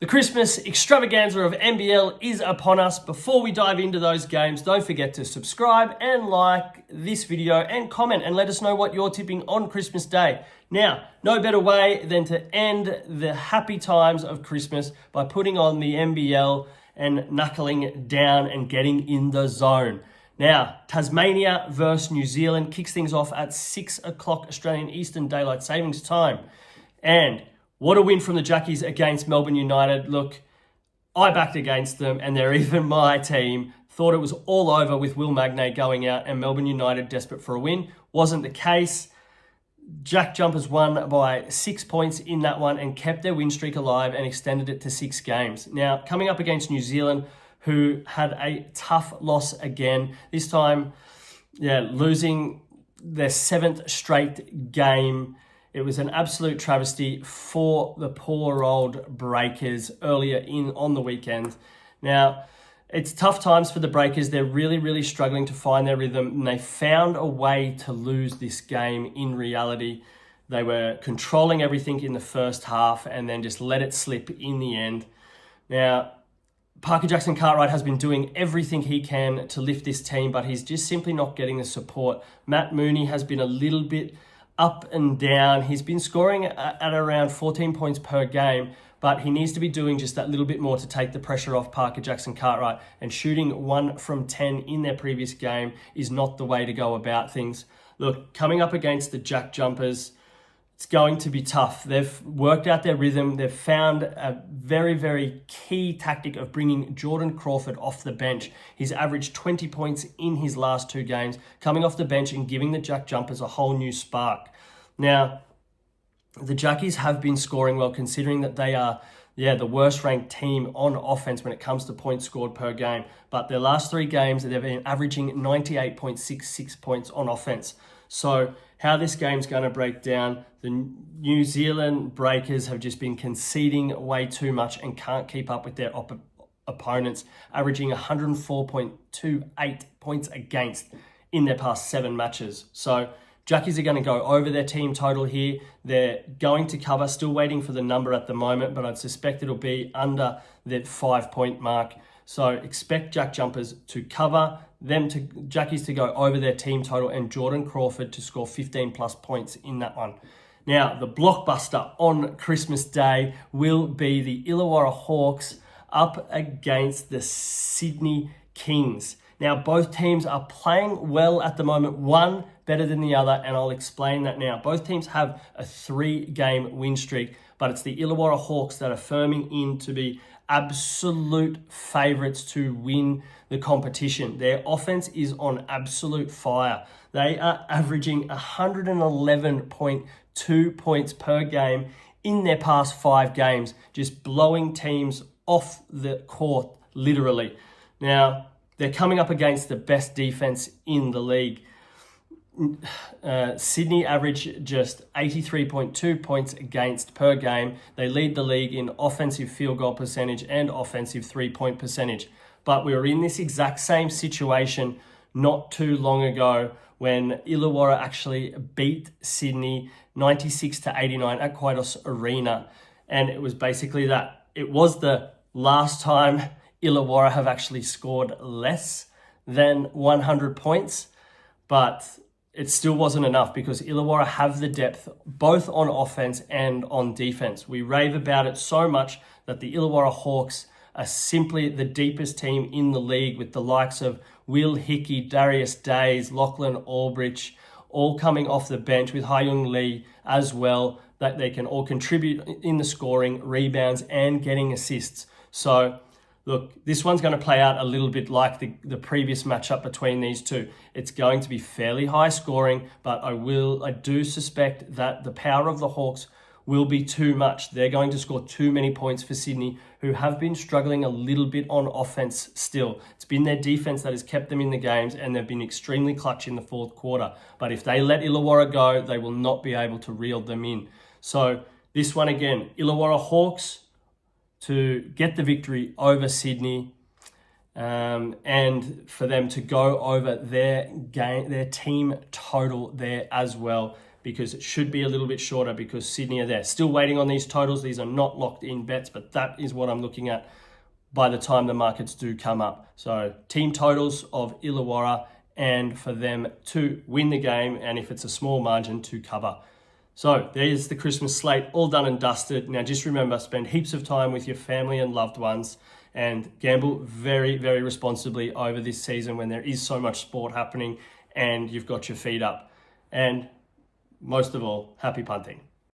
The Christmas extravaganza of NBL is upon us. Before we dive into those games, don't forget to subscribe and like this video and comment and let us know what you're tipping on Christmas Day. Now, no better way than to end the happy times of Christmas by putting on the NBL and knuckling down and getting in the zone. Now, Tasmania versus New Zealand kicks things off at 6 o'clock Australian Eastern Daylight Savings Time. And what a win from the Jackies against Melbourne United. Look, I backed against them and they're even my team. Thought it was all over with Will Magnay going out and Melbourne United desperate for a win. Wasn't the case. JackJumpers won by 6 points in that one and kept their win streak alive and extended it to 6 games. Now, coming up against New Zealand, who had a tough loss again. This time, losing their 7th straight game. It was an absolute travesty for the poor old Breakers earlier on the weekend. Now, it's tough times for the Breakers. They're really struggling to find their rhythm, and they found a way to lose this game in reality. They were controlling everything in the first half and then just let it slip in the end. Now, Parker Jackson-Cartwright has been doing everything he can to lift this team, but he's just simply not getting the support. Matt Mooney has been a little bit up and down. He's been scoring at around 14 points per game, but he needs to be doing just that little bit more to take the pressure off Parker Jackson-Cartwright, and shooting 1 from 10 in their previous game is not the way to go about things. Look, coming up against the JackJumpers, it's going to be tough. They've worked out their rhythm. They've found a very key tactic of bringing Jordan Crawford off the bench. He's averaged 20 points in his last 2 games, coming off the bench and giving the JackJumpers a whole new spark. Now, the Jackies have been scoring well, considering that they are the worst ranked team on offense when it comes to points scored per game. But their last 3 games, they've been averaging 98.66 points on offense. So how this game's going to break down, the New Zealand Breakers have just been conceding way too much and can't keep up with their opponents, averaging 104.28 points against in their past 7 matches. So Jackies are going to go over their team total here. They're going to cover, still waiting for the number at the moment, but I'd suspect it'll be under the 5-point mark. So expect JackJumpers to cover, Jackies to go over their team total, and Jordan Crawford to score 15 plus points in that one. Now, the blockbuster on Christmas Day will be the Illawarra Hawks up against the Sydney Kings. Now, both teams are playing well at the moment, one better than the other, and I'll explain that now. Both teams have a 3-game win streak, but it's the Illawarra Hawks that are firming in to be absolute favourites to win the competition. Their offense is on absolute fire. They are averaging 111.2 points per game in their past 5 games, just blowing teams off the court, literally. Now, they're coming up against the best defense in the league. Sydney average just 83.2 points against per game. They lead the league in offensive field goal percentage and offensive 3-point percentage. But we were in this exact same situation not too long ago when Illawarra actually beat Sydney 96-89 at Quaitos Arena. And it was basically that. It was the last time Illawarra have actually scored less than 100 points, but it still wasn't enough because Illawarra have the depth both on offense and on defense. We rave about it so much that the Illawarra Hawks are simply the deepest team in the league, with the likes of Will Hickey, Darius Days, Lachlan Albridge, all coming off the bench, with Hyung Lee as well, that they can all contribute in the scoring, rebounds, and getting assists. So look, this one's going to play out a little bit like the previous matchup between these two. It's going to be fairly high scoring, but I do suspect that the power of the Hawks will be too much. They're going to score too many points for Sydney, who have been struggling a little bit on offense still. It's been their defense that has kept them in the games, and they've been extremely clutch in the 4th quarter. But if they let Illawarra go, they will not be able to reel them in. So this one again, Illawarra Hawks to get the victory over Sydney, and for them to go over their team total there as well. because it should be a little bit shorter because Sydney are there. Still waiting on these totals. These are not locked in bets, but that is what I'm looking at by the time the markets do come up. So team totals of Illawarra, and for them to win the game, and if it's a small margin, to cover. So there's the Christmas slate, all done and dusted. Now just remember, spend heaps of time with your family and loved ones, and gamble very, very responsibly over this season when there is so much sport happening and you've got your feet up. And most of all, happy punting.